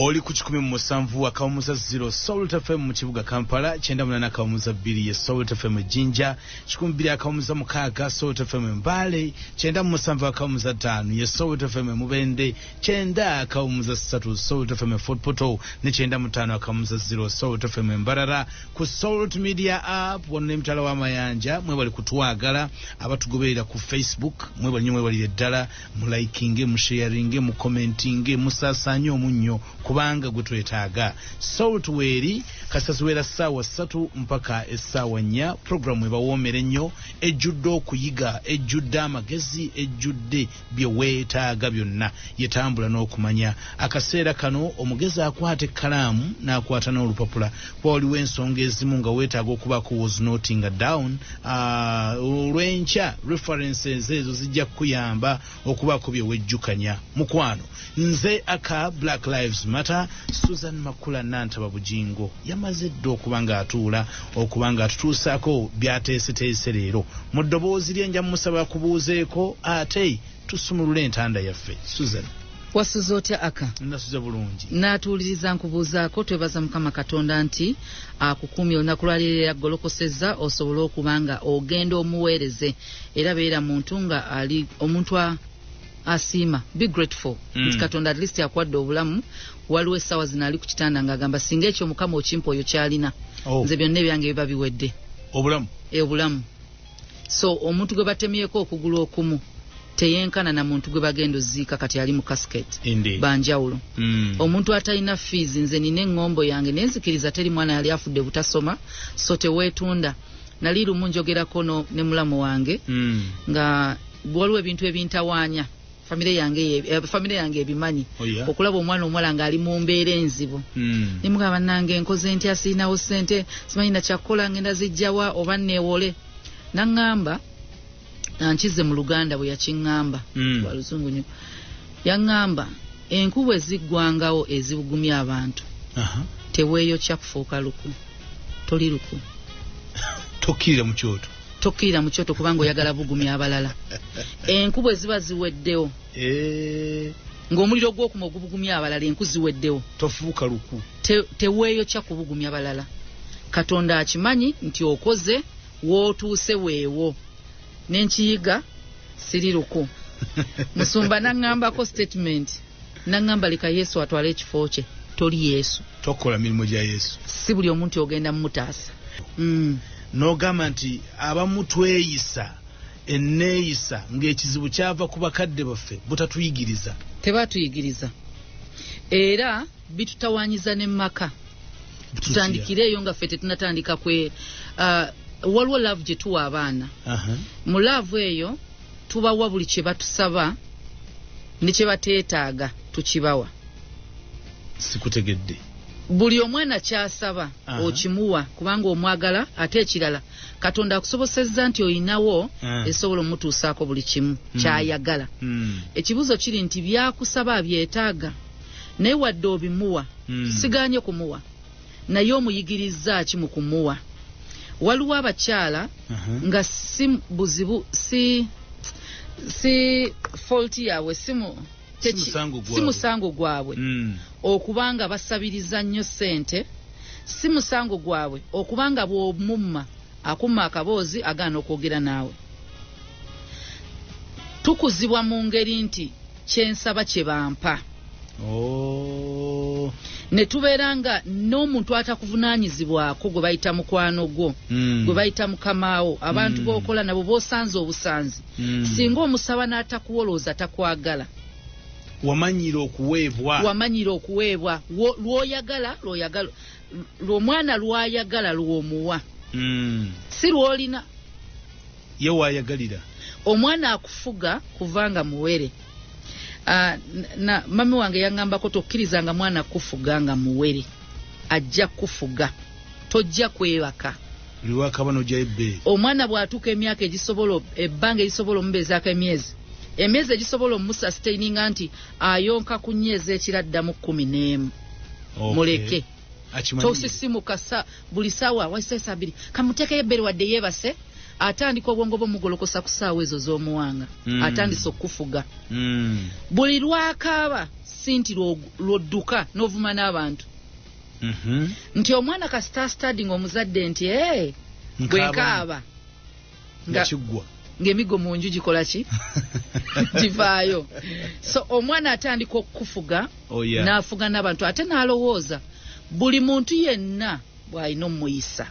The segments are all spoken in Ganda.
Oli ku 17 akawumuza 0 Salt FM mu kibuga Kampala 98 akawumuza 2 ye Salt FM Jinja 12 akawumuza 6 Salt FM Mbale 97 akawumuza 5 ye Salt FM Mubende 9 akawumuza 3 Salt FM Fort Poto ne 95 akawumuza 0 Salt FM Mbarara ku Salt Media app wonne mtala wa mayanja mwe bali kutwagala abatugoberera ku Facebook mwe bali nyumwe bali eddala mu liking mu sharing mu commenting musasanya omunyo kubanga gutwetaaga Saltweri kasasuwera sawa 3 mpaka esawa 4 programu ebawomere nnyo ejjudde okuyiga ejjudde amagezi ejjudde byeweetaaga byonna yetambula n'okumanya akaseera kano omugezi akwata ekkalaamu n'akwata n'olupapula waliwo ensonga ezimu nga weetaaga okubaako was noting down olw'enkya references ezo zijja kuyamba okubaako byewejjukanya mukwano nze aka Black Lives Matter Susan Makula Bujjingo yamaze ddo okubanga atuula okubanga atutuusaako byateeseteese leero mu ddoboozi lyenja musaba kubuuzeeko ate tusumulule entanda yaffe Susan wasuza otya aka nasuza bulungi natuuliriza nkubuuzaako twebaza Mukama Katonda nti akukumye olunaku lwaleero golokosezza osobola okubanga ogenda omuweereze era beera muntu nga ali omuntu asiima be grateful nti Katonda at least yakwadde obulamu waliwo essaawa zino ali ku kitanda ng'agamba singa ekyo Mukama okimpa oyo kyalina nze byonna ebyange biba biwedde obulamu so omuntu gwe batemyeko okugulu okumu teyenkana na muntu gwe bagenda oziika kati ali mu casket banjawulo omuntu atalina fees nze nina eŋŋombo yange nenzikiriza teri mwana yali afudde butasoma so teweetunda nali lumu njogerako ne mulamu wange nga waliwo ebintu ebintawaanya famire yange ebimanyi okulaba omwana omuwala nga ali mu mbeera enzibu nimugamba nange nkoze ntya sirinawo ssente simanyi na kyakkola ngenda zijjawa oba neewole naŋŋamba nkize mu Luganda bwe yakiŋŋamba waluzungu nyo yaŋŋamba enkubu eziggwangawo ezibugumya abantu teweeyokya kufuuka luku toli luku tokkirira mu kyoto kubanga oyagala bugumya abalala enkubu eziba ziweddewo ng'omuliro gw'okuma ogubugumya abalala enku ziweddewo tofuuka luku teweeyokya kubugumya abalala Katonda akimanyi nti okoze wootuuse weewo n'enkiyiga siri luku musumba naŋŋambako statement naŋŋamba leka Yesu atwale ekifo kye toli Yesu tokola mirimu gya Yesu si buli omuntu ogenda mumutaasa n'ogamba nti abamu tweyisa enneeyisa ng'ekizibu kyava ku bakadde baffe butatuyigiriza tebatuyigiriza era bitutawanyiza n'emmaka tutandikireeyo nga ffe tetunatandika waliwo love gye tuwa abaana mu love eyo tubawa buli kye batusaba ne kye bateetaaga tukibawa sikutegedde buli omwana kyasaba okimuwa kubanga omwagala ate ekirala Katonda akusobosezza nti oyinawo esobola omutuusaako buli kimu kyayagala ekibuzo kiri nti byakusaba abyetaaga naye wadde obimuwa siganye kumuwa naye omuyigiriza ki mu kumuwa waliwo abakyala nga si buzibu si fault yaabwe si musango gwabwe okubanga basabiriza nnyo ssente si musango gwabwe okubanga bw'omumma akumma akaboozi agaana okwogera naawe tukuzibwa mu ngeri nti kyensaba kye bampa ne tubeera nga n'omuntu atakuvunaanyizibwako gwe bayita mukwano gwo gwe bayita mukamaawo abantu b'okola nabo b'osanze obusanzi singa omusaba n'atakuwolooza takwagala wamanyira okuweebwa lw'oyagala lw'omwana lw'ayagala lw'omuwa si lw'olina ye waayagalira omwana akufuga kuvanga muwere na mami wange yaŋŋambako tokkirizanga mwana kufuga nga muwere ajja kufuga tojja kwebaka omwana bw'atuuka emyaka ebbanga erisobola omubeezaako emyezi egisobola omususitaininga nti ayonka ku nnyezi ekiraddamu 11 muleke tosisimuka buli ssaawa waisesa 2 kamuteekeyo ebbere wadde yeebase atandika obwongo bw'omugolokosa ku ssaawa ezo z'omuwanga atandise okufuga buli lwakaaba sinti lwodduka n'ovuma n'abantu nti omwana kasita studying omuzadde nti bwenkaaba ng'emigo mu nju gikola ki givaayo so omwana atandika okufuga n'afuga n'abantu ate n'alowooza buli muntu yenna bw'alina omuyisa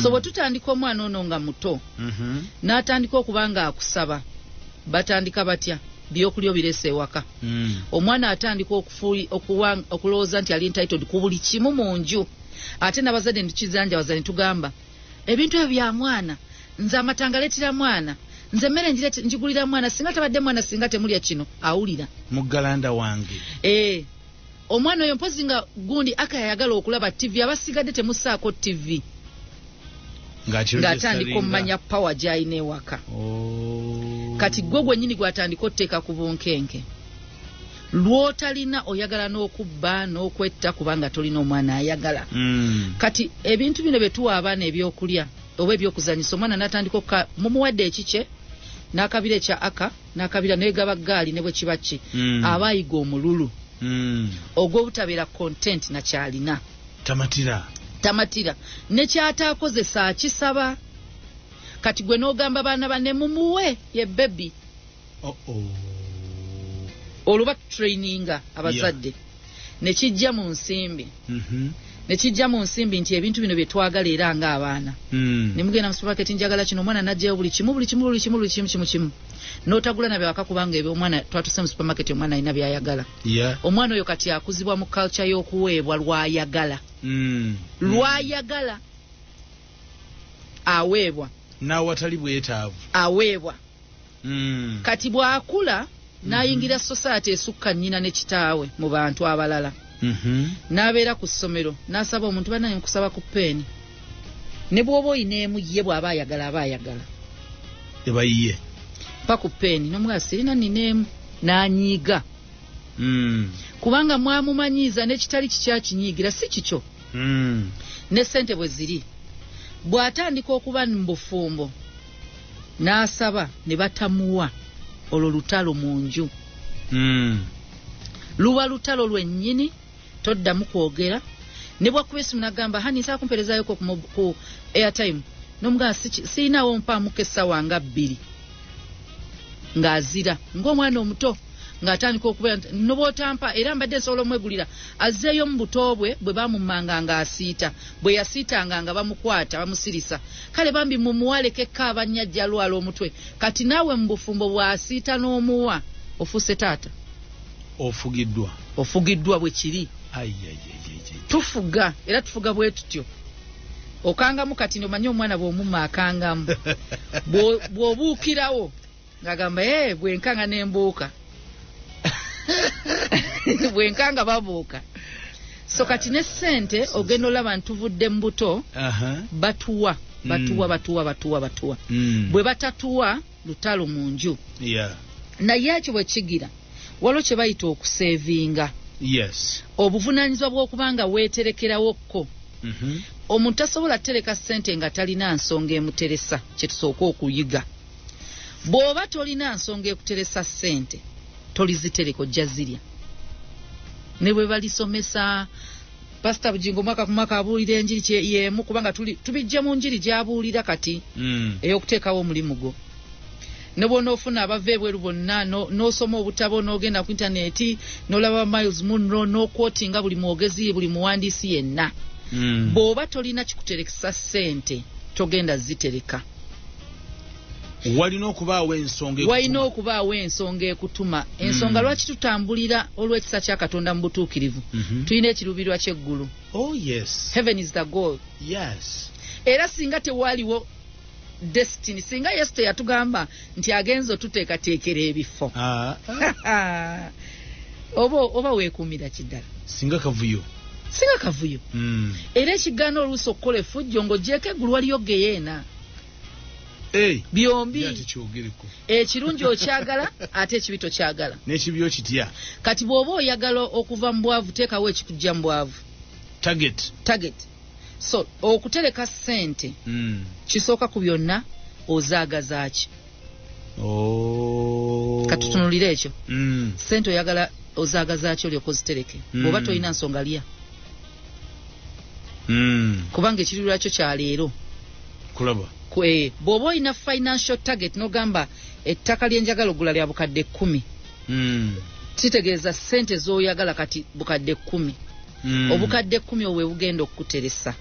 so bwe tutandika omwana ono nga muto n'atandika okuba nga akusaba batandika batya byokulya obireese ewaka omwana atandika okulowooza nti ali entitled ku buli kimu mu nju ate n'abazadde ntukizanjabaza ne tugamba ebintu ebyo bya mwana nze amatanga leetera mwana nze emmere njigulira mwana singa tabadde mwana singa temulya kino awulira muggalanda wange omwana oyo mpozi nga gundi akayagala okulaba TV abasigadde temusaako TV ng'atandika omumanya power gy'alina ewaka kati gwe gwennyini gw'atandika otteeka ku bunkenke lw'otalina oyagala n'okubba n'okwetta kubanga tolina omwana ayagala kati ebintu bino bye tuwa abaana ebyokulya oba ebyokuzanyisa omwana n'atandika mumuwadde ekikye n'akabira ekya aka n'akabira neegaba gaali ne bwe kiba ki aba ayiga omululu ogw'obutabeera content nakyalina tamatira nekyataakozesa akisaba kati gwe n'ogamba baana banne mumuwe ye bebi olwo batutraininga abazadde nekijja mu nsimbi nti ebintu bino bye twagala era ng'abaana ne mugenda mu supermarket njagala kino omwana n'ajjayo buli kimu n'otagula nabyo waka kubanga ebyo omwana twatuse mu supermarket omwana alina byayagala omwana oyo kati akuzibwa mu culture y'okuweebwa lwayagala aweebwa n'awatali bwetaavu aweebwa kati bw'akula n'ayingira society esukka nnyina ne kitaawe mu bantu abalala n'abeera ku ssomero n'asaba omuntu bannaye nkusaba ku peeni ne bw'oba oyina emu ye bw'aba ayagala ebayiye pa ku peeni n'omugala sirina nina emu n'anyiiga kubanga mwamumanyiiza n'ekitali kikyakinyiigira si kikyo ne ssente bwe ziri bw'atandika okuba mu bufumbo n'asaba ne batamuwa olwo lutalo mu nju luba lutalo lwennyini toddamu kwogera ne bwakuba esimu n'agamba hani nsaa kumpeerezayoko ku airtime n'omugamba sirinaawo mpaamuko essaawa nga 2 ng'azira ng'omwana omuto ng'atandika okubeera nobootampa era mbadde nsobola omwegulira azzeeyo mu buto bwe baamumanga ng'asiita bwe yasiitanga nga bamukwata bamusirisa kale bambi mumuwalekeko abannyajja alwala omutwe kati naawe mu bufumbo bw'asiita n'omuwa ofuuse taata ofugiddwa bwe kiri tufuga era tufuga bwe tutyo okangamu kati nomanyi omwana bw'omumma akangamu bw'obuukirawo ng'agamba bwenkanga n'embuuka bwenkanga babuuka so kati ne ssente ogenda olaba ntuvudde mu buto batuwa bwe batatuwa lutalo mu nju naye ekyo bwe kigira waliwo kye bayita okuseevinga obuvunaanyizibwa bw'okubanga weeterekerawokko omuntu tasobola tereka ssente nga talina nsonga emuteresa kye tusooka okuyiga bw'oba tolina nsonga ekuteresa ssente tolizitereka ojja zirya ne bwe balisomesa Pastor Bujjingo mwaka ku mwaka abuulira enjiri yemu kubanga tubijja mu njiri gy'abuulira kati ey'okuteekawo omulimu gwo ne bw'onoofuna abava ebweru bonna n'osoma obutabo n'ogenda ku intaneti n'olaba Miles Munro n'okwotinga buli mwogezi buli muwandiisi yenna bw'oba tolina kikuterekesa ssente togenda zitereka walina okubaawo ensonga ekutuma ensonga lwaki tutambulira olw'ekisa kya Katonda mu butuukirivu tulina ekirubirwa ky'eggulu heaven is the goal era singa tewaliwo destiny singa Yesu teyatugamba nti agenza otuteekateekera ebifo oba weekuumira kiddala singa kavuyo era ekigaana oluusi okukola effujjo ng'ogyeko eggulu waliyo geyeena byombi ekirungi okyagala ate ekibi tokyagala n'ekibi okitya kati bw'oba oyagala okuva mu bwavu teekawo ekikujja mu bwavu target So okutereka ssente kisooka ku byonna ozaagaza ki katutunulira ekyo ssente oyagala ozaagaza ki olyoka ozitereke bw'oba tolina nsonga lya kubanga ekiruubirwa kyo kya leero kulaba bw'oba olina financial target n'ogamba ettaka lyenjagala ogula lya bukadde 10 kitegeeza ssente z'oyagala kati bukadde 10 obukadde 10 obwe bugenda okukuteresa.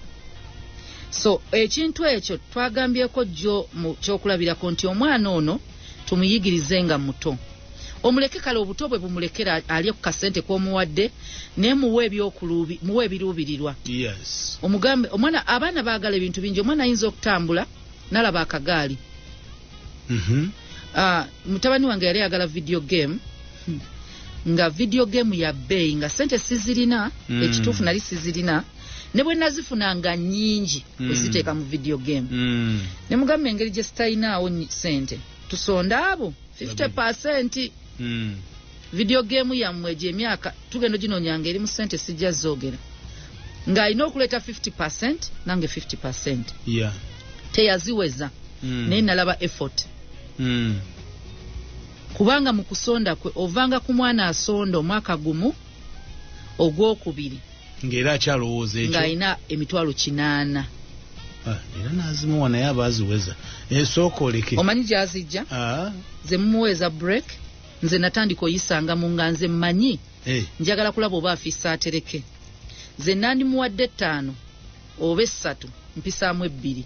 So ekintu ekyo twagambyeko jjo mu kyokulabirako nti omwana ono tumuyigirize nga muto, omuleke kale obuto bwe bumulekera alye ku kasente k'omuwadde naye muwe ebyokulubi muwe ebiruubirirwa. Yes. Omugambe omwana abaana baagala ebintu bingi, omwana ayinza okutambula nalaba akagaali. Mutabani wange yali ayagala video game nga video game ya bbeeyi nga sente sizirina ekituufu nali sizirina ne bwe nazifunanga nnyingi oziteeka mu video game ne mugamba engeri gye sitayinaawo sente tusonda abo 50% video game yammwe gy'emyaka tugenda ginoonyanga eri mu sente sijja zoogera ng'alina okuleeta 50% nange 50% teyaziweza naye nalaba effort kubanga mu kusonda kwe ovanga ku mwana asonda omwaka gumu ogwokubiri ng'era akyalowooza ekyo ng'alina emitwalo 8 era n'azimuwa naye abaaziweza esooka oleke omanyi gy'azijja ze mumuweeza break nze natandika oyisanga mu nga nze mmanyi njagala kulaba oba afiisa atereke ze nandimuwadde 5 oba 3 mpisaamu 2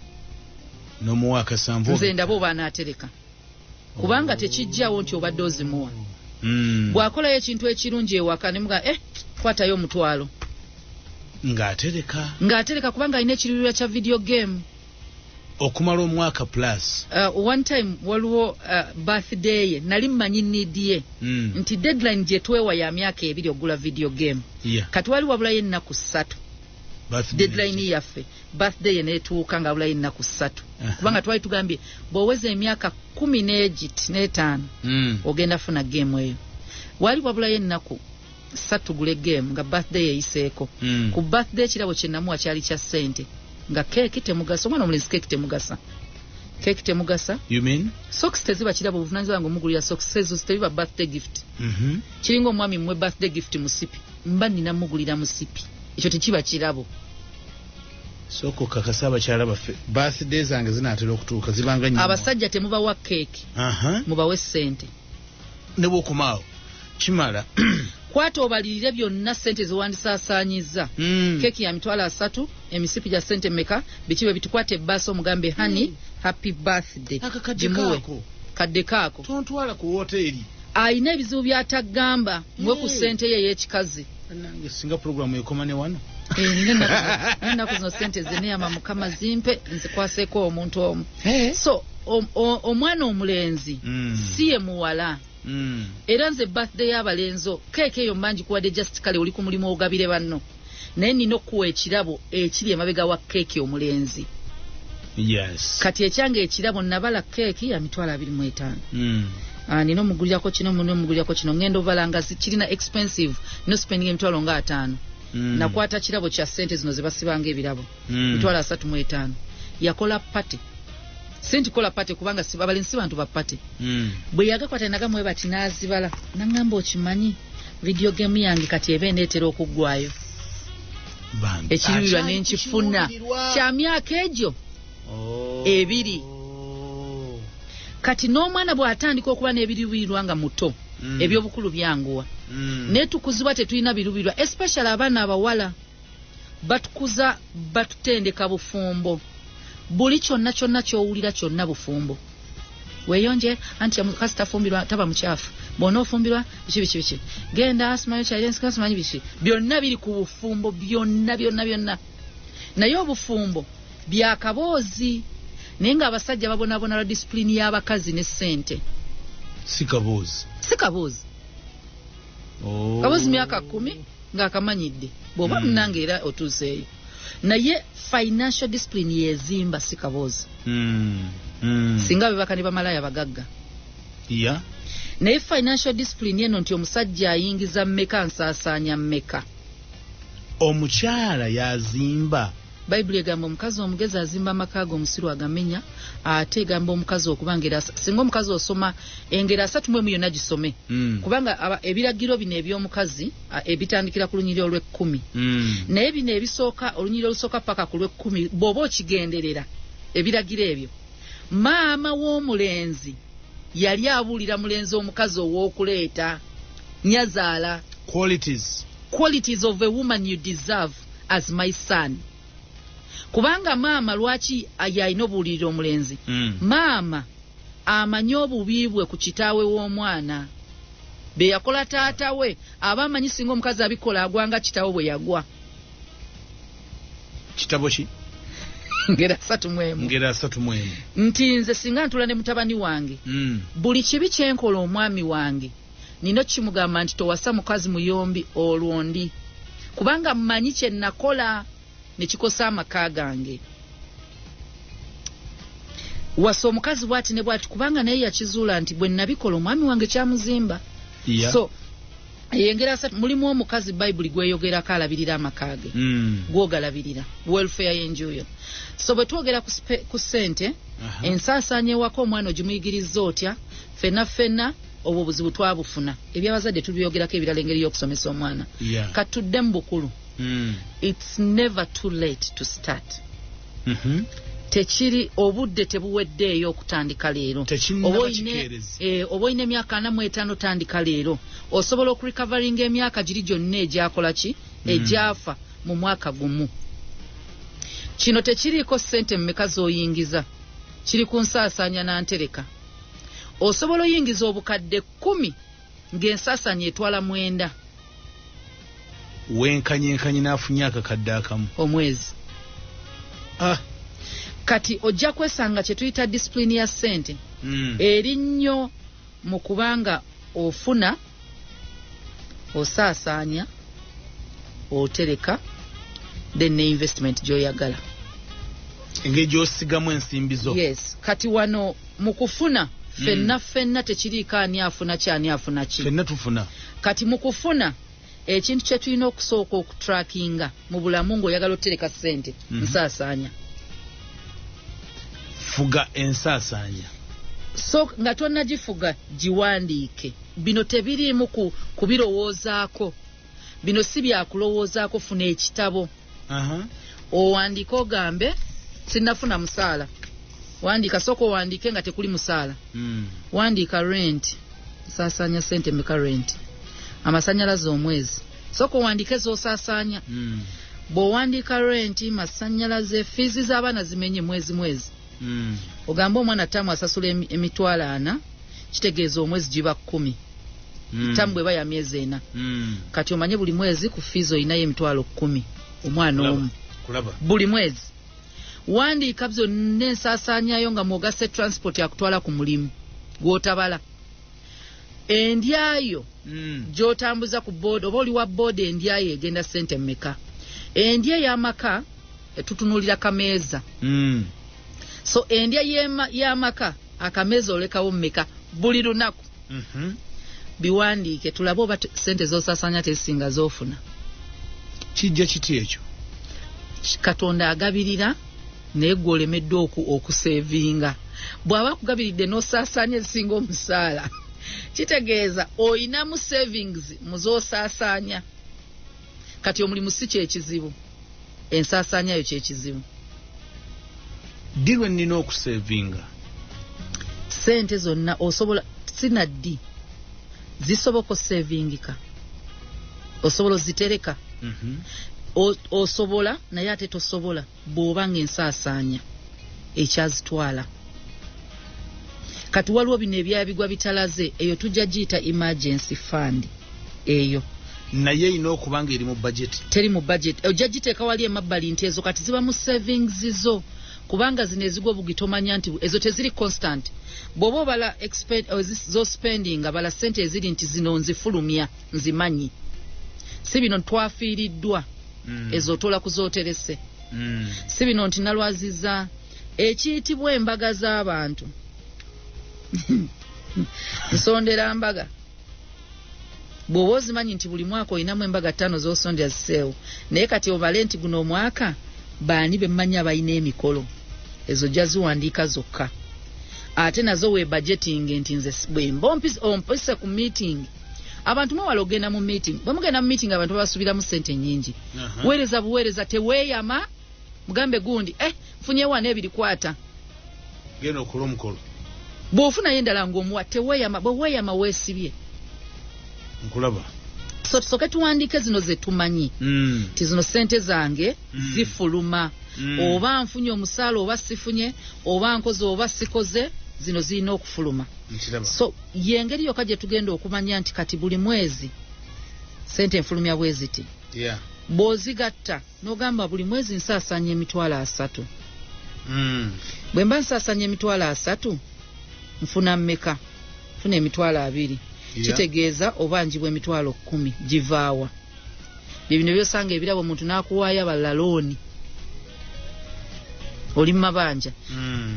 n'omuwa akasanvu nze ndaba oba anaatereka kubanga tekijjawo nti obadde ozimuwa bw'akolayo ekintu ekirungi ewaka ne muga kwatayo omutwalo ng'atereka kubanga alina ekiruubirwa kya video game okumala omwaka plus. One time waliwo birthday ye nali mmanyi nidi ye nti deadline gye twewa ya myaka 2 ogula video game kati wali wabulayo ennaku 3 deadline yaffe birthday ye neetuuka nga wabulayo ennaku 3 kubanga twali tugambye bw'oweza emyaka 15 ogenda funa game eyo wali wabulayo ennaku 3 gule game nga birthday eyiseeko ku birthday kirabo kye namuwa kyali kya ssente nga keeki temugasa omwana omulenzi keeki temugasa you mean socks teziba kirabo obuvunaanyizibwa nga omugulira socks ezo tebiba birthday gift kiringa omwami mmwe birthday gift musipi mba nina mugulira musipi ekyo tekiba kirabo soko kakasa abakyala baffe birthday zange zinaatera okutuuka zibanga nnyo abasajja temubawa keeki mubawe ssente ne bw'okomaawo kimala kwata obalirire byonna ssente zewandisaasaanyiza keeki ya mitwalo 3 emisipi gya ssente meka biki bwe bitukwate ebbaasa omugambe hani happy birthday gimuwe kadde kaako tontwala ku woteeri ayina ebizibu by'atagamba mwe ku ssente ye ey'ekikazi nange singa puroguramu ekoma ne wano ennaku zino ssente zeneyama mukama zimpe nzikwaseeko omuntu omu so omwana omulenzi si ye muwala era nze birthday y'abalenzo keeki eyo mbanji kuwadde just kale oli ku mulimu ogabire banno naye nina okuwa ekirabo ekiri emabega wa keeki omulenzi kati ekyange ekirabo nabala keeki ya mitwalo 25 nina omugulirako kino muno omugulirako kino ngenda obala nga kirina expensive no spending emitwalo nga 5 nakwata kirabo kya ssente zino ze basibanga ebirabo mitwalo 35 yakola pate senti kola pate kubanga abalenzi bantu ba pate bwe yagakwata nagamwe bati nazibala nangamba okimanyi video game yange kati ebe neetera okuggwayo ekiruubirwa n'enkifuna kya myaka egyo 2 kati n'omwana bw'atandika okuba n'ebiruubirirwa nga muto ebyobukulu byanguwa naye tukuzibwa tetulina biruubirirwa especially abaana abawala batukuza batutendeka bufumbo buli kyonna ky'owulira kyonna bufumbo weeyonje anti yamukasi tafumbirwa taba mukyafu bona ofumbirwa biki genda asimayo kyairensikasimanyi biki byonna biri ku bufumbo byonna naye obufumbo byakaboozi naye ng'abasajja babonaabona lwa disipulini y'abakazi ne ssente si kaboozi kaboozi myaka 10 ng'akamanyidde bw'oba munange era otuuseeyo naye financial discipline yezimba si kaboozi singa bebaka ne bamalaya bagagga naye financial discipline eno nti omusajja ayingiza mmeka nsaasaanya mmeka omukyala yazimba Bible egamba omukazi omugezi azimba amakago omusiru agamenya, ate egamba omukazi okubanga singa omukazi osoma engero 3 yonna gisome. Kubanga ebiragiro bino eby'omukazi ebitandikira ku lunyiriro lw'e10. Naye bino ebisooka olunyiriro olusooka paka ku lw'e10 bw'oba okigenderera ebiragiro ebyo. Maama w'omulenzi yali abuulira mulenzi omukazi ow'okuleeta nyazaala qualities of a woman you deserve as my son. Kubanga maama lwaki yalina obuulirira omulenzi? Maama amanyi obubi bwe ku kitaawe w'omwana be yakola taata we, aba amanyi singa omukazi abikola agwanga kitaawe bwe yagwa. Kitabo ki? Ngera 3 nti nze singa ntula ne mutabani wange buli kibi kyenkola omwami wange nino kimugamba nti towasa mukazi muyombi olwondi, kubanga mmanyi kye nakola ne kikosa amaka gange. Wasa omukazi bwati ne bwati kubanga naye yakizuula nti bwe nabikola omwami wange kyamuzimba. So yengera mulimu omukazi Bible gweyogerako alabirira amakage gwogalabirira welfare y'enjuyo. So bwe twogera ku ssente ensaasanya ewaka omwana ogimuyigiriza otya, fenna obwo buzibu twabufuna ebyabazadde tubyogerako ebirala engeri y'okusomesa omwana. Katudde mu bukulu. It's never too late to start. Tekiri obudde tebuweddeeyo okutandika leero. Oba oyina emyaka 45 tandika leero. Osobola okurecoveringa emyaka giri gyonna egyakola ki egyafa mu mwaka gumu. Kino tekiriiko ssente mmeka z'oyingiza, kiri ku nsaasaanya nantereka. Osobola oyingiza obukadde 10 ng'ensaasanya etwala 9. Wenkanyenkanyi n'afunye akakadde akamu omwezi. Kati ojja kwesanga kye tuyita discipline ya ssente eri nnyo mu kubanga ofuna, osaasaanya, otereka, then ne investment gy'oyagala. Engeri gy'osigamu ensimbi zo. Yes. Kati wano mu kufuna fenna tekiriiko ani afuna kyani afuna ki. Fenna tufuna. Kati mu kufuna ekintu kye tulina okusooka okutrackinga mu bulamu ng'oyagala otereka ssente nsaasaanya. Fuga ensaasaanya. So nga tonnagifuga giwandiike. Bino tebiriimu kubirowoozaako. Bino si byakulowoozaako, funa ekitabo. Owandiika ogambe sinnafuna musaala. Wandiika sooka owandiike nga tekuli musaala. Wandiika rent. Saasaanya ssente meka rent. Amasannyalaze omwezi. Sooka owandiike z'osaasaanya. Bw'owandiika rent, masannyalaze, fiizi z'abaana zimenye mwezi. Ogamba omwana tamu asasula emitwalo 4, kitegeeza omwezi giba 10. Tamu bweba ya myezi 4. Kati omanye buli mwezi ku fiizi olinayo emitwalo 10 omwana omu. Buli mwezi. Wandiika byonna ensaasaanyayo nga mwogase transport yakutwala ku mulimu gw'otabala. Endyayo gy'otambuza ku board, oba oli wa board endyayo egenda ssente mmeka. Endya y'amaka tutunuulira kameeza. So endya y'amaka akameeza olekawo mmeka buli lunaku. Biwandiike tulabe oba ssente z'osaasaanya tezisinga z'ofuna. Kijja kiti ekyo? Katonda agabirira naye gwe olemedde okuseevinga. Bw'aba akugabiridde n'osaasaanya ezisinga omusaala kitegeeza oyinamu savings mu z'osaasaanya. Kati omulimu si kyekizibu, ensaasaanyayo kyekizibu. Dirwe nnina okuseevinga ssente zonna osobola sinaddi zisoboka osevingika, osobola ozitereka. Osobola naye ate tosobola bw'oba ng'ensaasaanya ekyazitwala. Kati waliwo bino ebyabigwa bitalaze, eyo tujja giyita emergency fund. Eyo naye ina okubanga eri mu budget. Teri mu budget. Ojja giteeka wali emabbali nti ezo kati ziba mu savings zo, kubanga zino ezigwa bugitomanya nti ezo teziri constant. Bw'oba obala zo spending abala ssente eziri nti zino nzifulumya nzimanyi, si bino twafiiriddwa ezo otola kuzooterese. Si bino nti nalwaziza ekiyitibwa embaga z'abantu nsondera mbaga. Bw'oba ozimanyi nti buli mwaka olinamu embaga 5 z'osondera ziseewo, naye kati obale nti guno omwaka baani bemmanya balina emikolo ezo jaziwandiika zokka ate nazo we budgeting nti nze bwemba ompise ku meeting abantu mwewala ogenda mu meeting bamugenda mu meeting abantu babasubiramu ssente nnyingi weereza buweereza teweeyama mugambe gundi nfunye wano ebiri kwata genda okola omukolo bw'ofunayo endala ng'omuwa teweeyama bwe weeyama weesibye nkulaba so tusooke tuwandiike zino ze tumanyi ti zino ssente zange zifuluma oba nfunye omusaala oba sifunye oba nkoze oba sikoze zino zirina okufuluma so yengeri yokka gye tugenda okumanya nti kati buli mwezi ssente enfulumya bwe ziti bw'ozigatta n'ogamba buli mwezi nsaasanya $300 bwe mba nsaasanya $300 nfuna mmeka nfuna $20 kitegeeza oba njibwa $10,000 givaawa bye bino byosanga ebirabo omuntu n'akuwaayo abalala looni oli mumabanja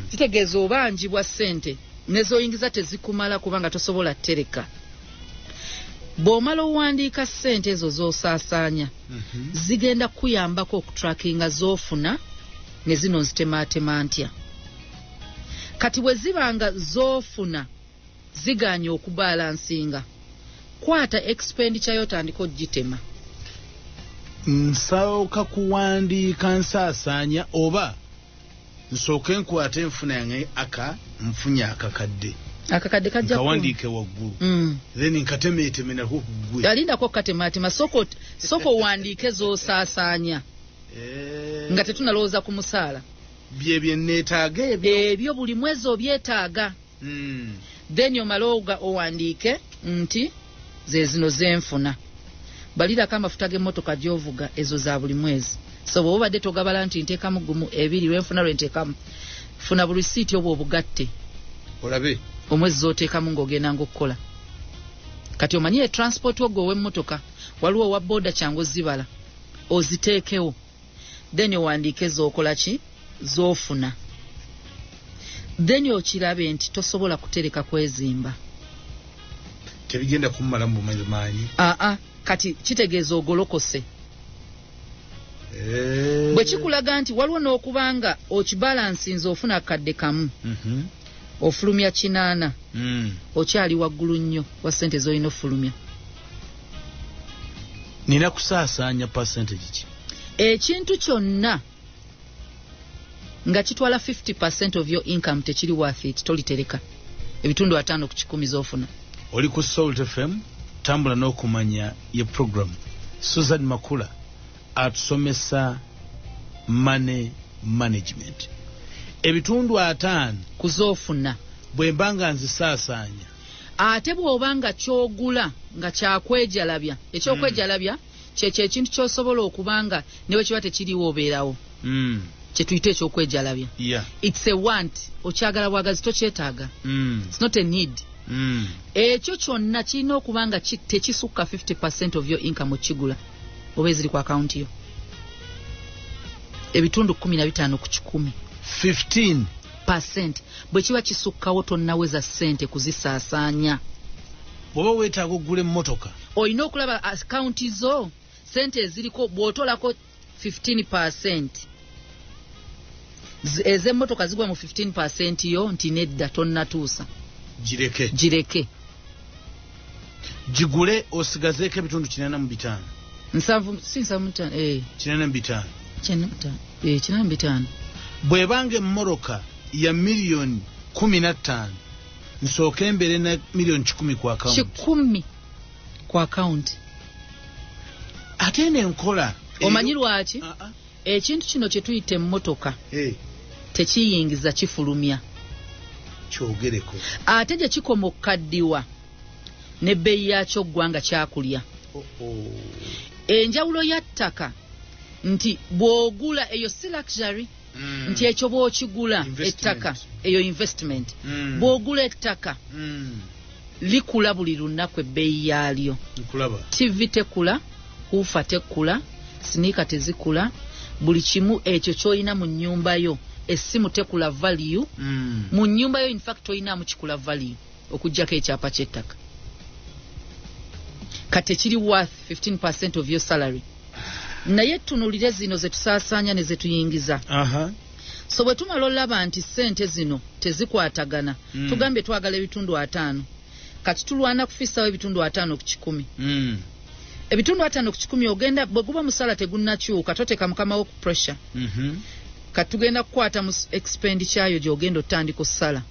kitegeeza oba njibwa ssente nezooyingiza tezikumala kubanga tosobola tereka bw'omala owandiika ssente ezo z'osaasaanya zigenda kuyambako okutrackinga z'ofuna ne zino nzitemaatema ntya kati bwe zibanga z'ofuna ziganye okubalansinga kwata expenditure yotandika ogitema nsooka kuwandiika nsaasaanya oba nsooke nkwate enfuna yange nfunye akakadde kajja kawandiike waggulu then nkatemeeteme nako kuggwe alindako katematema soko owandiike z'osaasaanya nga tetunalowooza ku musaala byebye neetaaga ebyo buli mwezi obyetaaga then omala owandiike nti ze zino zenfuna balirako amafuta g'emmotoka gy'ovuga ezo za buli mwezi so bw'oba obadde togabala nti nteekamu gumu ebiri lwenfuna lwenteekamu funa buli siiti obwo obugatte olabe omwezi z'oteekamu ng'ogenda ng'okukola kati omanyire transport ogwo ow'emmotoka waliwo owa booda kyangu ozibala oziteekewo then owandiike z'okola ki z'ofuna then okirabe nti tosobola kutereka kwezimba tebigenda kummala mu bumanyi kati kitegeeza ogolokose bwe kikulaga nti waliwo n'okubanga okibalansinze ofuna kadde kamu ofulumya 8 okyali waggulu nnyo wa ssente z'olina ofulumya nina kusaasaanya percentage ki ekintu kyonna nga kitwala 50% of your income tekiri worth it tolitereka ebitundu 5 ku 10 z'ofuna oli ku Salt FM tambula n'okumanya ye program Susan Makula atusomesa money management ebitundu 5 kuzofuna bwe mbanga nzisaasaanya ate bw'obanga kyogula nga kyakwejalabya ekyokwejalabya kyekyo ekintu ky'osobola okubanga ne bwe kiba tekiriwo obeerawo kye tuyita ekyokwejalabya it's a want okyagala bwagazi tokyetaaga it's not a need ekyo kyonna kirina okubanga tekisukka 50% of your income okigula oba eziri ku akawunti yo ebitundu 15 ku 10 15% bwe kiba kisukkawo tonnaweza ssente kuzisaasaanya bw'oba weetaaga oggula emmotoka olina okulaba akawunti zo ssente eziriko bw'otolako 15% ez'emmotoka zigwa mu 15% yo nti nedda tonnatuusa gireke gigule osigazeeko ebitundu 45 45 bw'ebanga emmoroka ya miliyoni 15 nsooke mbere na miliyoni 10 ku akawunti 10 ku akawunti ate nenkola omanyi lwaki ekintu kino kye tuyita emmotoka tekiyingiza kifulumya kyogereko ate gye kikoma okukaddiwa n'ebbeeyi yakyo ggwanga kyakulya enjawulo ya ttaka nti bw'ogula eyo si luxury nti ekyo bw'okigula ettaka eyo investment bw'ogula ettaka likula buli lunaku ebbeeyi yaalyo TV tekula huufa tekula siniika tezikula buli kimu ekyo ky'olina mu nnyumba yo essimu tekula value mu nnyumba yo in fact olinamu kikula value okuggyako ekyapa ky'ettaka kati kiri worth 15% of your salary naye tunulire zino ze tusaasaanya ne ze tuyingiza. So bwe tumala olaba nti ssente zino tezikwatagana tugambye twagala ebitundu 5 kati tulwana kufisawo ebitundu 5 ku 100. Ebitundu 5 ku 100 ogenda bwe guba musala tegunnakyuka toteka mukama wo ku pressure. Kati tugenda kukwata mu expenditure yo gy'ogenda otandika okusala.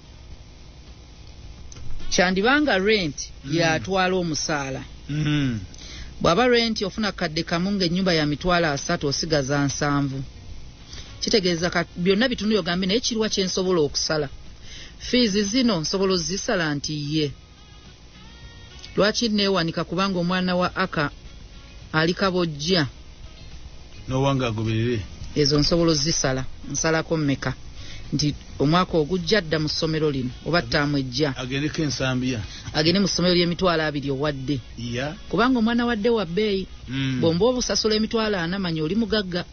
Kyandibanga rent yatwala omusaala. Bw'aba rent ofuna kadde kamu ng'ennyumba ya mitwalo 3 osigaza 7. Kitegeeza byonna bitundu yogambe naye kirwa kye nsobola okusala. Fees zino nsobola ozisala nti ye. Lwaki neewanika kubanga omwana wa aka ali kabojja. N'owanga agoberere. Ezo nsobola ozisala. Nsalako mmeka. Nti omwaka ogujja dda mu ssomero lino oba ttaamu ejja. Agendeko ensambiya. Agende mu ssomero ly'emitwalo 2 owadde. Kubanga omwana wadde wa bbeeyi. Bw'omba obusasula emitwalo 4 manya oli mugagga.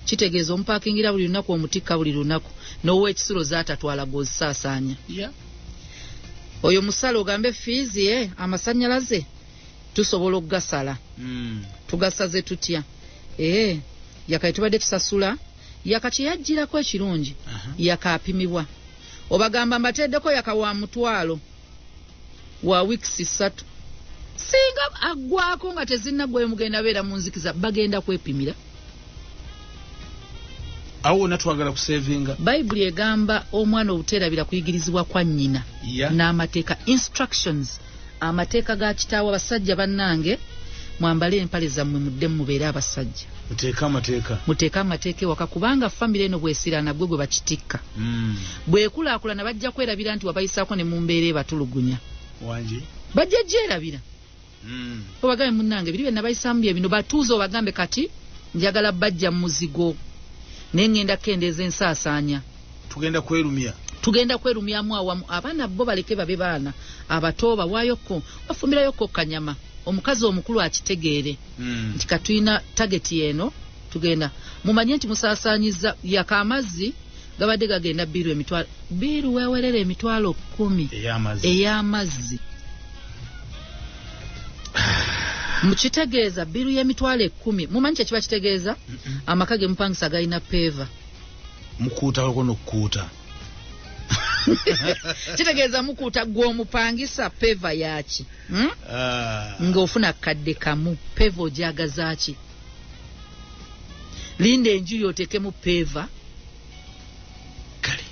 Kitegeeza omupaakingira buli lunaku omutikka buli lunaku n'owa ekisulo z'atatwala gw'ozisaasaanya. Oyo musala ogambe fees ye amasannyalaze tusobola okugasala. Tugasaze tutya? Yakati tubadde tusasula yakati yajjirako ekirungi yakaapimibwa. Obagamba mbateddeko yakawa mutwalo wa weeks 3. Singa aggwako nga tezinnaggwayo mugenda beera mu nzikiza bagenda kwepimira. Awo natwagala kusevinga. Bible egamba omwana obuteerabira kuyigirizibwa kwa nnyina n'amateeka instructions amateeka ga kitaawe abasajja bannange mwambale empale zammwe mudde mubeere abasajja. Muteeka amateeka ewaka kubanga famire eno bwesiraana gwe bakitikka. Bwekulaakulana bajja kwerabira nti wabayisaako ne mu mbeera ebatulugunya. Bajja gyerabira. Obagambe munnange biri bye nabayisaamu bye bino batuuze obagambe kati njagala bajja mu muzigo. Nengenda kendeeza ensaasaanya. Tugenda kwerumyamu awamu abaana bo baleke babe baana abato bawayoko bafumbirayoko kanyama omukazi omukulu akitegeere nti katuyina tageti eno tugenda mumanye nti musaasaanyiza yakamazzi gabadde gagenda biru wewerere emitwalo 10 ey'amazzi. Mukitegeeza biru y'emitwalo 10 mumanyi kye kiba kitegeeza amaka ge mupangisa galina peva mukuuta okukuuta. Kitegeeza mukuuta gw'omupangisa peva yaki ng'ofuna kadde kamu peva ojagazaaki. Linda enju yotekemu peva kale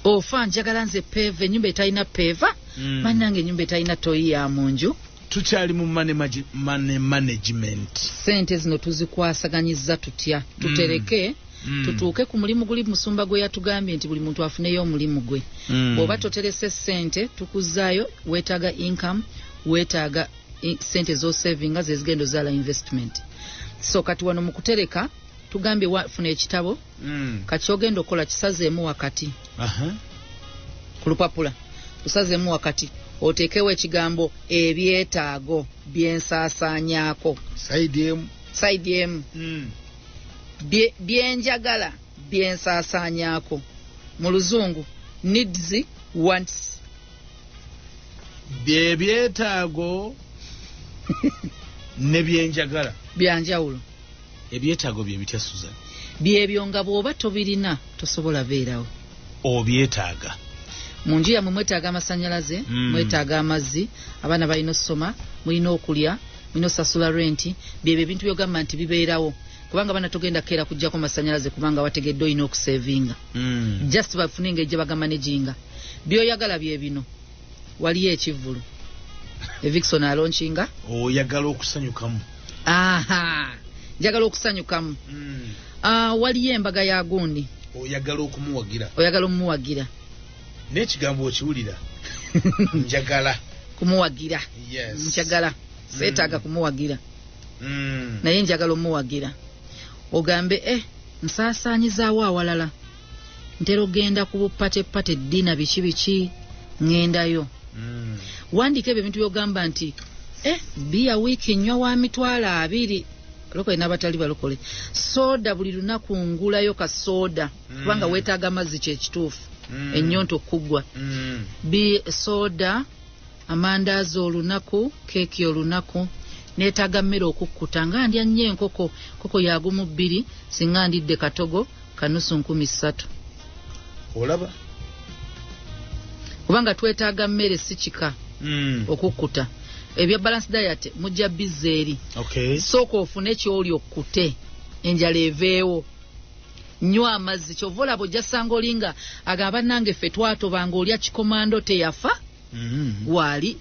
ofa njagala nze peva ennyumba etalina peva bannange ennyumba etalina toyi ya mu nju. Tukyali mu money management. Sente zino tuzikwasaganyiza tutya tutereke tutuuke ku mulimu guli musumba gwe yatugambye nti buli muntu afuneyo omulimu gwe. Bw'oba toterese sente tukuzaayo weetaaga income weetaaga sente z'osavinga ze zigendo zaala investment. So kati wano mu kutereka tugambye wafuna ekitabo kati ogenda okola kisazeemu wakati ku lupapula tusazeemu wakati otekewo ekigambo ebyetaago byensaasaanyaako side emu byenjagala byensaasaanyaako mu luzungu needs wants byetaago ne byenjagala byanjawulo. Ebyetaago bye bitya Susan? Byebyo nga bw'oba tobirina tosobola beerawo. Obyetaaga mu nju yammwe mwetaaga amasannyalaze mwetaaga amazzi abaana balina okusoma mulina okulya mulina osasula renti byebyo ebintu byogamba nti bibeerawo kubanga abaana togenda keera kujjako masannyalaze kubanga wategedde olina okusevinga just bafuninga ejja bagamanaginga byoyagala bye bino waliyo ekivvulu Evickson alonkinga oyagala okusanyukamu. Njagala okusanyukamu. Waliyo embaga ya gundi oyagala okumuwagira n'ekigambo okiwulira njagala kumuwagira. Njagala seetaaga kumuwagira naye njagala omuwagira ogambe nsaasaanyizaawo awalala ntera ogenda ku bupatepate ddina biki ŋŋendayo. Wandiika ebyo ebintu byogamba nti biya wiiki nnywa wa mitwalo 2 lokole n'abatali balokole. Sooda buli lunaku ngulayo ka sooda kubanga weetaaga amazzi kyekituufu ennyonto kuggwa. Sooda amandaazi olunaku keeki olunaku neetaaga mmere okukkuta nga ndya nnyo enkoko koko yagumu 2 singa ndidde katogo kanusu 13. olaba kubanga twetaaga mmere si kika okukkuta. Ebya balance diet mujja bizeeri. Sooka ofune ky'oli okkute enjala eveewo. Nywa amazzi kyovola bojja sanga olinga agamba nange ffe twatobanga olya kikomando teyafa. Wali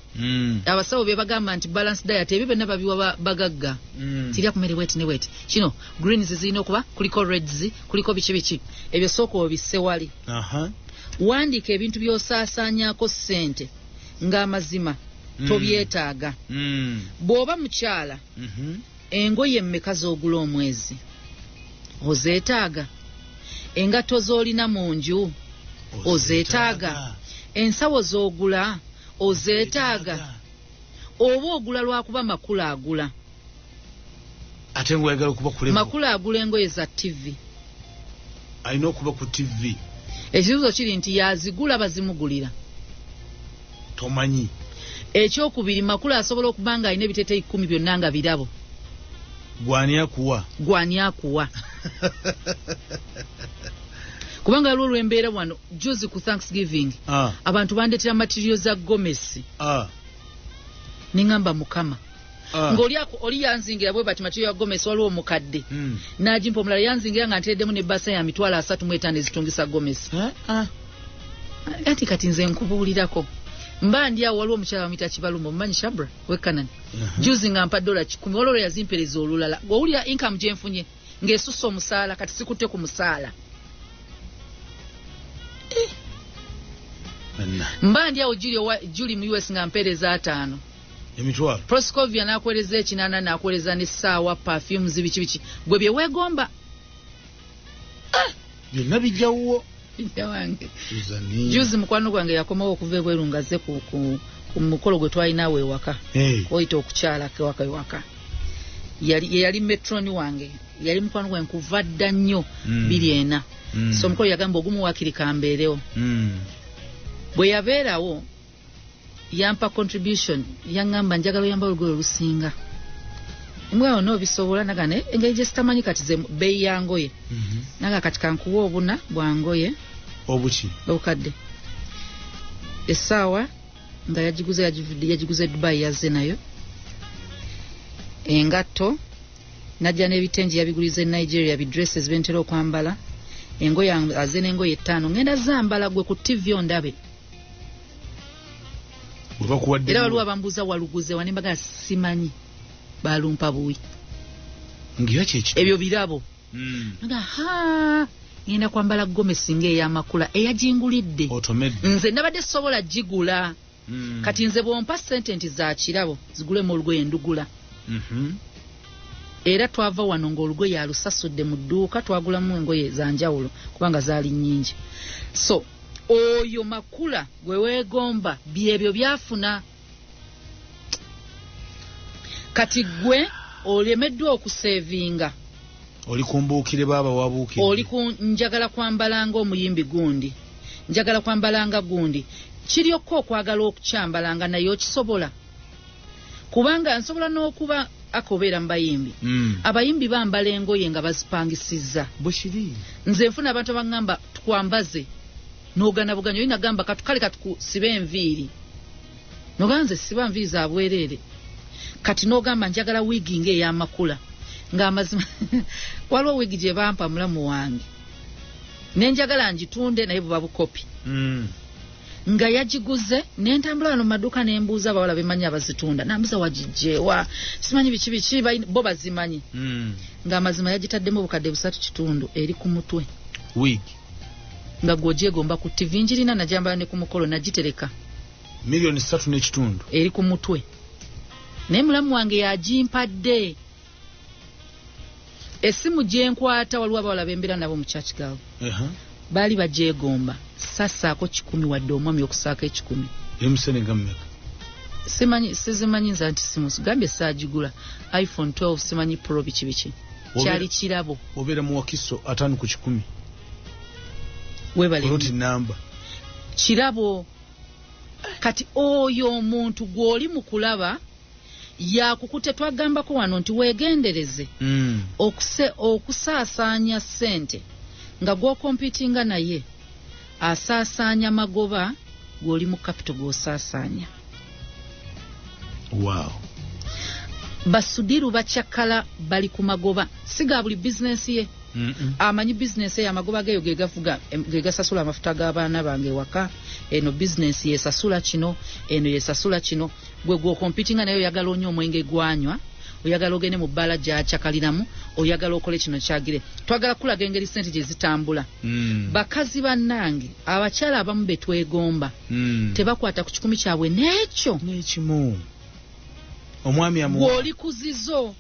abasawo bye bagamba nti balance diet ebyo byonna babiwa bagagga. Tirya kumere wet ne wet kino greens zirina okuba kuliko reds kuliko biki ebyo sooka obisse wali. Wandiika ebintu by'osaasaanyaako ssente ng'amazima tobyetaaga. Bw'oba mukyala engoye emmeka z'ogula omwezi ozeetaaga, engatto z'olina mu nju ozeetaaga, ensawo z'ogula ozeetaaga, oba ogula lwakuba Makula agula. Ate ng'oyagala okuba ku level. Makula agula engoye za TV. Alina okuba ku TV. Ekibuzo kiri nti yazigula bazimugulira. Tomanyi. Ekyokubiri Makula asobola okuba nga alina ebiteeteeyi 10 byonna nga birabo. Gwani akuwa. Kubanga lwo lwembeera wano juzi ku Thanksgiving abantu bandetera material za gomesi. Ningamba Mukama. Ng'oli yanzingira bwe bati material ya gomesi waliwo omukadde. N'ajimpa omulala yanzingira nga ntereddemu ne basa ya mitwalo 35 ezitungisa gomesi. Ati kati nze nkubuulirako. Mba ndi awo waliwo omukyala wamuyita Kibalumba mumanyi Shabra wekkanani. Juzi nga mpa $10 olwo yazimpereza olulala. Gw'owulira income gye nfunye ng'esussa omusaala kati sikutte ku musaala. Mba ndi awo Juli mu US nga mpereza 5. Emitwalo. Proscovia n'akuwereza 8 n'akuwereza n'essaawa perfumes biki gwe bye weegomba. Byonna bijjawo. Wange. Juzi mukwano gwange yakomawo okuva ebweru ngaze ku mukolo gwe twalinawo ewaka. Oyita okukyala kewaka ewaka. Yali metroni wange. Yali mukwano gwange kuva dda nnyo 24. So omukolo yagamba ogumu wakiri kambeerewo. Bwe yabeerawo yampa contribution yangamba njagala oyamba olugoye olusinga. Mwewo n'obisobola nagane engeri gye sitamanyi kati ze bbeeyi ya ngoye. Naga kati kankuwa obuna bwa ngoye. Obuki? Obukadde. Essaawa nga yagiguze Dubai yazze nayo. Engatto najja n'ebitengi yabigulize Nigeria bidresses bentera okwambala. Engoye azze n'engoye 5 ngenda zambala gwe ku TV ondabe. Era waliwo abambuuza waluguze wanembaga simanyi balumpa buwi. Ngira kyeki. Ebyo birabo. Naga ngenda kwambala gomesi ng'eya Makula eyajingulidde. Nze nabadde sobola gigula. Kati nze bwompa sententi za kirabo zigulemu olugoye ndugula. Era twava wano ng'olugoye alusasudde mu dduuka twagulamu engoye za njawulo kubanga zaali nnyingi. So oyo Makula gwe weegomba byebyo byafuna. Kati gwe olemeddwa okusevinga. Oli kumbuukire baba wabuukire. Oli njagala kwambalanga omuyimbi gundi. Njagala kwambalanga gundi. Kiryokko okwagala okukyambalanga naye okisobola. Kubanga nsobola n'okuba akobeera mbayimbi. Abayimbi bambala engoye nga bazipangisizza. Bushiri. Nze nfuna abantu abangamba tukwambaze. N'ogana buganyo olina gamba kale katusibe enviiri. Noganze siba nviiri za bwereere. Kati n'ogamba njagala wigi ng'eya Makula. Ng'amazima waliwo wigi gye bampa mulamu wange. Nenjagala ngitunde naye buba bukopi. Nga yagiguze nentambula wano maduka nembuuza abawala bemanyi abazitunda. Nambuza wagijjewa. Simanyi biki bo bazimanyi. Ng'amazima yagitaddemu obukadde 3.5 eri ku mutwe. Wig. Nga gw'ogyegomba ku TV njirina najambala ne ku mukolo nagitereka. $1.3 eri ku mutwe. Naye mulamu wange yagimpadde. Essimu gye nkwata waliwo abawala bembeera nabo mu church girl. Baali bagyegomba. Sassaako 10 wadde omwami okusaako 10. Emusenenga mmeka? Sizimanyi nza nti simu gambye saagigula. iPhone 12 simanyi Pro biki. Kyali kirabo. Obeera mu Wakiso 5 ku 10. Webale. Roti namba. Kirabo. Kati oyo omuntu gw'oli mu kulaba yakukute twagambako wano nti weegendereze okusaasaanya ssente nga gw'okompitinga naye asaasaanya magoba gw'oli mu capital gw'osaasaanya. Wow. Basudiru bakyakala bali ku magoba siga buli bizinesi ye. Amanyi bizinesi ya magoba geyo gegasasula amafuta g'abaana bange waka eno bizinesi yesasula kino eno yesasula kino gwe competinga nayo yagala onyo omwenge gwanywa oyagala ogende mu bbala gyakyakaliramu oyagala okole kino kyagire twagala kulaga engeri sente gye zitambula. Bakazi bannange abakyala abamu betwegomba tebakwata ku kikumi kyabwe n'ekimu omwami gw'oli kuzizo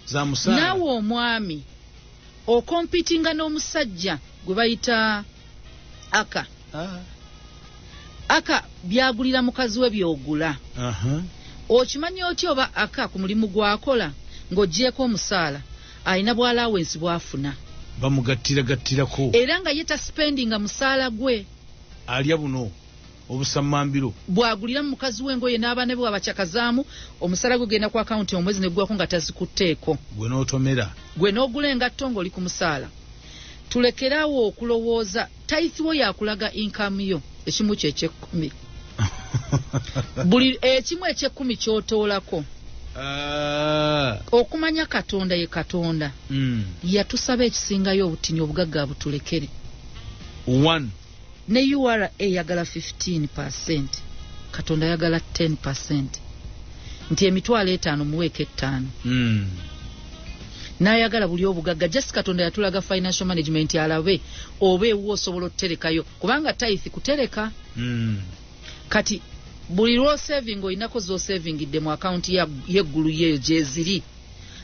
za musala naawe omwami okompitinga n'omusajja gwe bayita aka aka byagulira mukazi we byogula. Okimanyi otya oba aka ku mulimu gwakola ng'oggyeko omusaala alina bwalawensi bwafuna bamugattirako era nga ye taspendinga musaala gwe alya buno obusamambiro bwagulira mu mukazi we ngoye n'abaana be wabakyakazaamu omusaala gwe genda ku akawunti omwezi ne gwako nga tazikutteeko gwe n'otomera gwe n'ogula engatto ng'oli ku musaala. Tulekerawo okulowooza tithe wo yakulaga income yo ekimu kyekyekumi buli ekimu ekyekumi kyotoolako okumanya Katonda ye Katonda yatusaba ekisingayo obutini obugagga butulekere. Ne URA yagala 15%, Katonda yagala 10%. Nti emitwalo 5 muweeke 5. N'ayagala buli obugagga just Katonda yatulaga financial management alabe oba ewo osobola oterekayo kubanga tithe kutereka. Kati buli lwo saving olinako zo savingidde mu account yeggulu yeyo gyeziri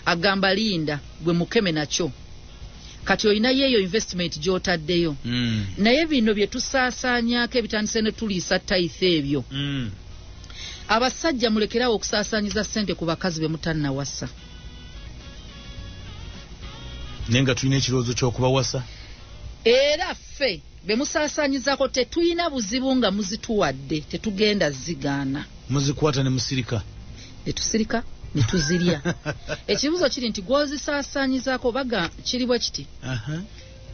agamba linda gwe mukeme nakyo kati olina yeyo investment gy'otaddeyo. Naye bino bye tusaasaanyako ebitandise ne tuliisa tithe ebyo. Abasajja mulekerawo okusaasaanyiza ssente ku bakazi be mutannawasa. Nenga tulina ekirowoozo ky'okubawasa. Era ffe be musaasaanyizako tetulina buzibu nga muzituwadde tetugenda zigaana. Muzikwata ne musirika. Netusirika netuzirya. Ekibuzo kiri nti gw'ozisaasaanyizaako baga kiri bwe kiti.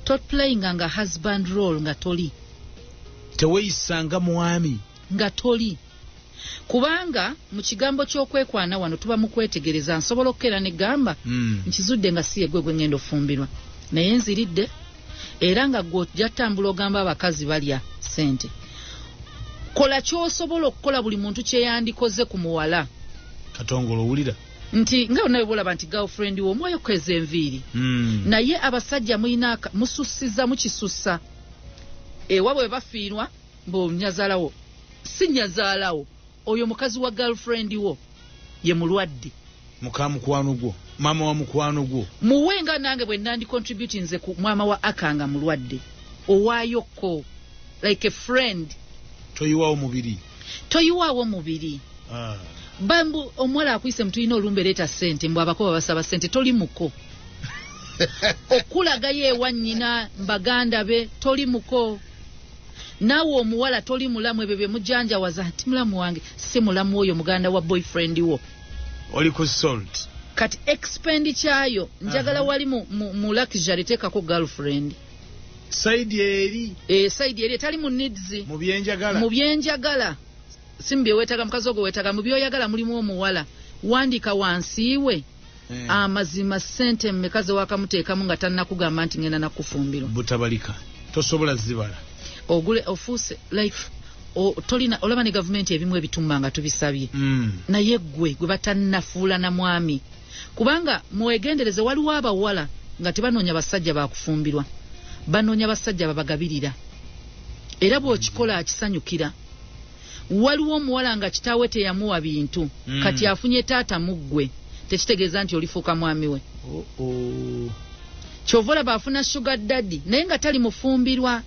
Tot playing nga husband role nga toli. Teweeyisanga mwami nga toli. Kubanga mu kigambo ky'okwekwana wano tuba mu kwetegereza nsobola okukera ne gamba nkizudde nga si yegwe gwe ngenda ofumbirwa naye nziridde era nga gw'ojja tambula ogamba abakazi balya ssente. Kola ky'osobola okukola buli muntu kyeyandikoze ku muwala. Katongolo owulira nti nga nawe bolaba nti girlfriend wo omwoyo kweza enviiri naye abasajja mulina musussiza mukisussa ewabwe bafiirwa mb'onyazaalawo si nyazaalawo oyo mukazi wa girlfriend wo ye mulwadde muka mukwano gwo mama wa mukwano gwo muwenga nange bwe nandi contributing nze ku mama wa akanga mulwadde owayoko like a friend toyiwaawo mubiri bambu omuwala akwise mutulina olumbe leeta ssente mbw abako babasaba ssente toli muko okulagayo ewa nnyina mbaganda be toli muko naawe omuwala toli mulamu ebyo bye mujanjawaza nti mulamu wange si mulamu oyo muganda wa boyfriend wo oli ku salt kati expenditure yo njagala wali mu luxury teekako girlfriend side eri etali mu needs mu byenjagala si mbyewetaga mukazi ogwo wetaga mu byoyagala mulimu omuwala wandika wansiiwe amazima ssente mmekazi wakamuteekamu nga tannakugamba nti ngenda nakufumbirwa butabalika tosobola zibala ogule ofuuse like tolina olaba ne gavumenti ebimu ebitumba nga tubisabye naye gwe batannafuula na mwami kubanga mwegendereze waliwo abawala nga tebanoonya basajja bakufumbirwa banoonya basajja babagabirira era bw'okikola akisanyukira. Waliwo omuwala nga kitaawe teyamuwa bintu kati afunye taata muggwe tekitegeeza nti olifuuka mwami we. Kyovola baafuna sugar daddy naye nga tali mufumbirwa.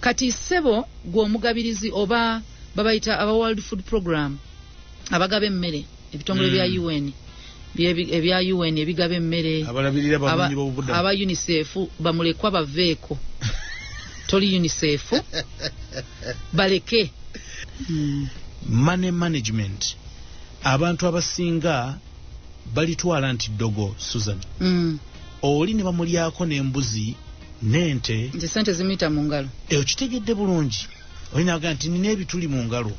Kati ssebo gw'omugabirizi oba babayita aba World Food Program abagaba emmere ebitongole bya UN ebya UN ebigaba emmere aba UNICEF bamulekwa baveeko toli UNICEF baleke. Money management abantu abasinga balitwala nti ddogo Susan oli ne bamulyako n'embuzi n'ente nti sente zimuyita mu ngalo eyo kitegedde bulungi olinaga nti nina ebituli mu ngalo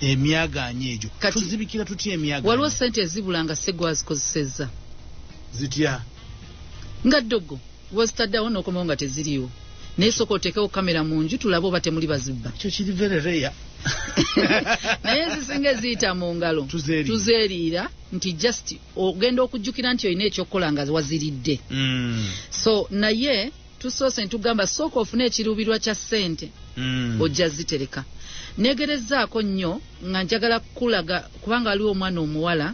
emyagaanye egyo tuzibikira tutya emyagaanye waliwo sente ezibula nga Sseggwa azikozesezza zitya nga ddogo wazitaddeawo n'okomawo nga teziriiwo naye sooka oteekewo kamera mu nju tulabe oba temuli bazibba ekyo kiri very rare naye ezisinga eziyita mu ngalo tuzeeriira nti just ogenda okujjukira nti olina ekyokukola nga waziridde so naye tusoose ntugamba sooka ofune ekiruubirwa kya ssente ojja zitereka negerezzaako nnyo nga njagala kulaga kubanga waliwo omwana omuwala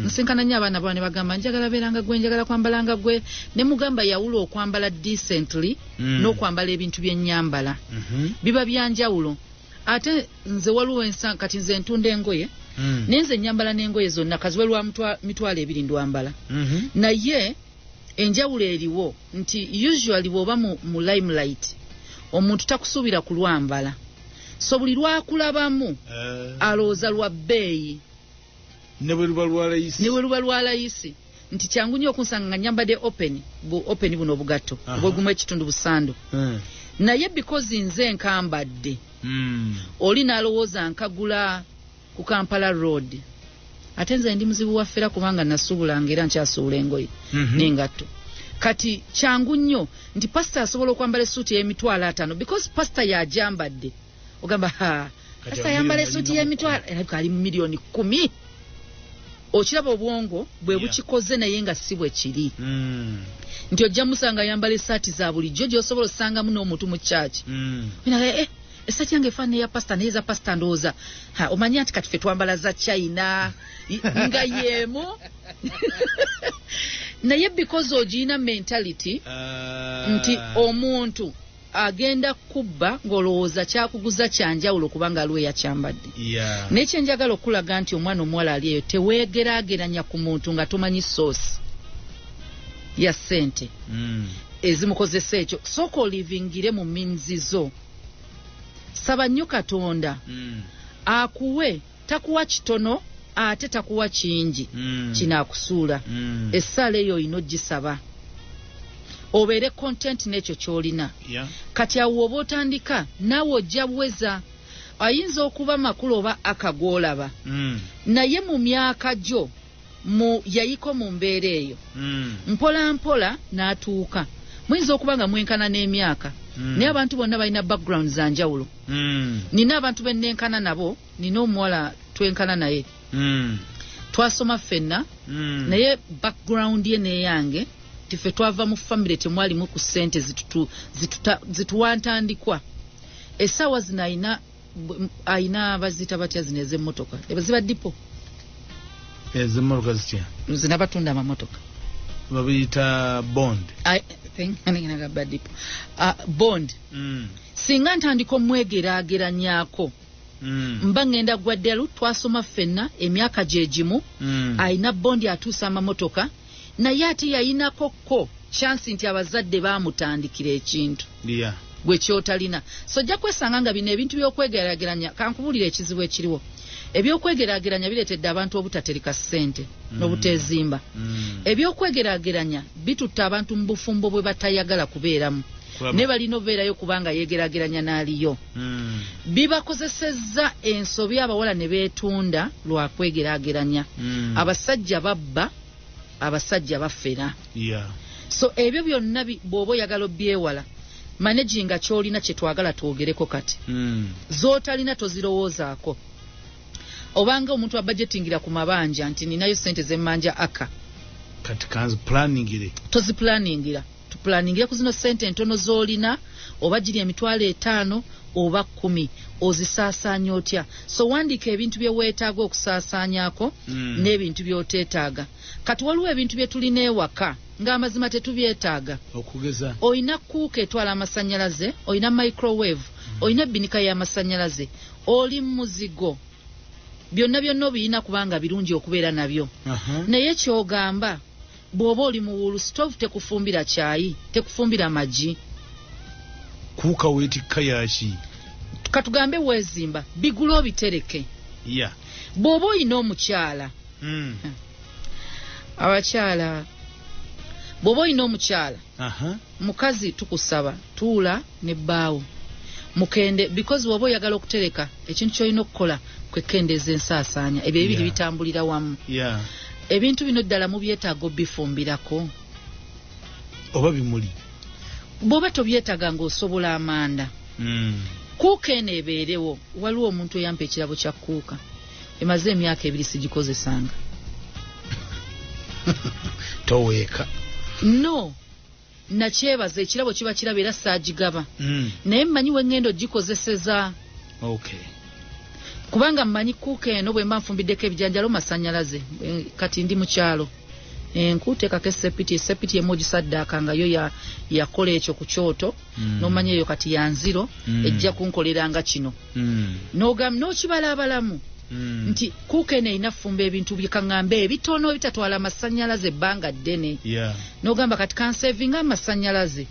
nsinkana nnyo abaana bawa ne bagamba njagala beeranga gwe njagala kwambalanga gwe ne mugamba yawula okwambala decently n'okwambala ebintu byennyambala biba byanjawulo ate nze waliwo kati nze ntunda engoye naye nze nyambala n'engoye zonna kaziwe lwa mitwalo 2 ndwambala naye enjawulo eriwo nti usually bw'oba mu limelight omuntu takusuubira kulwambala so buli lwakulabamu alowooza lwa bbeeyi ne bwe luba lwa layisi nti kyangu nnyo okunsanga nga nyambadde open buno obugatto obwegumu ekitundu busando naye because nze nkambadde oli n'alowooza nkagula ku Kampala road ate nze ndi muzibu waffera kubanga nasuubulanga era nkyasuula engoye n'engatto kati kyangu nnyo nti pasita asobola okwambala essuuti y'emitwalo 5 because pasita yajambadde ogamba pasita yambala essuuti y'emitwalo erabika ali mu miliyoni 10 okiraba obwongo bwe bukikoze naye nga si bwe kiri nti ojja musanga yambala essaati za bulijjo gy'osobola osangamu n'omuntu mu kyaki essaati yange efaana eya pasita naye za pasita ndowooza omanye nti kati ffe twambala za China nga yeemu naye because ogiyina mentality nti omuntu agenda kubba ng'olowooza kyakuguza kyanjawulo kubanga aliwo yakyambadde naye kyenjagala okulaga nti omwana omuwala ali eyo teweegeraageranya ku muntu nga tomanyi soosi ya ssente ezimukozesa ekyo sooka olivingire mu minzizo saba nnyo Katonda akuwe takuwa kitono ate takuwa kingi kinaakusuula essaala eyo olina ogisaba obeere content n'ekyo ky'olina kati awo oba otandika naawe ojja buweza ayinza okuba makulu oba akagolaba naye mu myaka gyo yayiko mu mbeera eyo mpola mpola n'atuuka muyinza okuba nga mwenkana n'emyaka naye abantu bonna balina background za njawulo nina abantu bennenkana nabo nina omuwala twenkana naye twasoma ffenna naye background ye neyange tife twava mu family temwalimu ku ssente zituwantandikwa essaawa zino ayina bazita batya zino ez'emmotoka ziba dipo ez'emmotoka zitya zina batunda amamotoka babiyita bond dipo bond singa ntandika omwegeraageranyaako mba ngenda gwaddalu twasoma ffenna emyaka gye gimu ayina bondi atuusa amamotoka naye ate yayinakokko chansi nti abazadde baamutandikira ekintu gwe kyotalina so ojja kwesanga nga bino ebintu by'okwegeraageranya kankubulira ekizibu ekiriwo eby'okwegeraageranya bireetedde abantu obutatereka ssente n'obuteezimba eby'okwegeraageranya bitutta abantu mu bufumbo bwe batayagala kubeeramu ne balina obeerayo kubanga yegeraageranya n'aliyo bibakozesezza ensobi abawala ne beetunda lwa kwegeraageranya abasajja babba abasajja baffera so ebyo byonna bw'oba oyagala obyewala maneginga ky'olina kye twagala twogereko kati z'otalina tozirowoozaako obanga omuntu abudgetingira ku mabanja nti ninayo ssente z'emmanja aka kati kanzi planningire toziplanningira tuplaningire ku zino ssente entono z'olina oba giri emitwalo 5 oba 10 ozisaasaanya otya so wandiika ebintu bye weetaaga okusaasaanyaako n'ebintu by'oteetaaga kati waliwo ebintu bye tulina ewaka ng'amazima tetubyetaaga okugeza olina kuuka etwala amasannyalaze olina microwave olina ebbinika y'amasannyalaze oli muzigo byonna byonna obiyina kubanga birungi okubeera nabyo naye ky'ogamba bw'oba oli mu wulu stove tekufumbira kyayi tekufumbira magi kuuka weetikka yaki katugambe weezimba bigula obitereke bw'oba olina omukyala abakyala bw'oba olina omukyala mukazi tukusaba tuula ne bbaawo mukende because bw'oba oyagala okutereka ekintu ky'olina okukola kwekendeeza ensaasaanya ebyo ebiri bitambulira wamu ebintu bino ddala mu byetaaga bifumbirako oba bimuli bw'oba tobyetaaga ng'osobola amanda kuuka eno ebeerewo waliwo omuntu eyampa ekirabo kya kuuka emaze emyaka 2 sigikozesanga toweeka no nakyebaza ekirabo kiba kiraba era saagigaba naye mmanyi wengendo gikozeseza kubanga mmanyi kuuka eno bwe mba nfumbiddeko ebijanjalo masannyalaze kati ndi mu kyalo nkuteekako esepiti emu ogisaddaaka nga yo yakola ekyo ku kyoto n'omanya eyo kati ya nziro ejja kunkoleranga kino n'okibala abalamu nti kuuka eno erina fumba ebintu bikaŋŋamba ebitono bitatwala masannyalaze ebbanga ddene n'ogamba kati kanseevinga amasannyalaze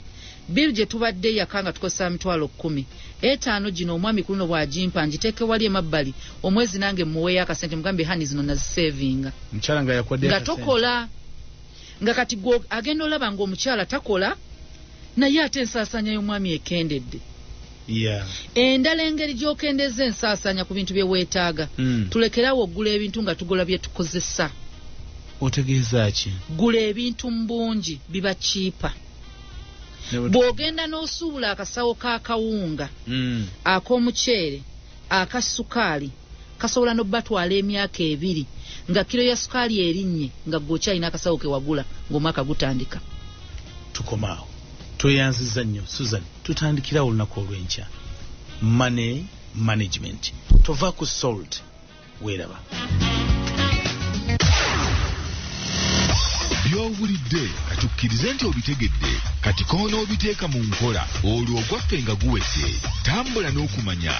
bill gye tubadde yaka nga tukozesa 10,000 5 gino omwami kuno bw'agimpa ngiteeke wali emabbali omwezi nange muweeyo akasente mugambe hani zino naziseevinga nga tokola nga kati agenda olaba ng'omukyala takola naye ate ensaasaanya y'omwami ekendedde endala engeri gy'okendeeza ensaasaanya ku bintu bye weetaaga tulekerawo okugula ebintu nga tugola bye tukozesa otegeeza ki gula ebintu mu bungi biba kiipa bw'ogenda n'osuubula akasawo k'akawunga ak'omuceere aka sukaali kasobola n'obbatwala emyaka 2 nga kiro ya sukaali erinnye nga gw'okyalina akasawo ke wagula ng'omwaka gutandika tukomaawo tweyanziza nnyo Susan tutandikirawo olunaku olw'enkya money management tova ku salt weeraba byowulidde katukkirize nti obitegedde kati koona obiteeka mu nkola olwo ogwaffe nga guwedde tambula n'okumanya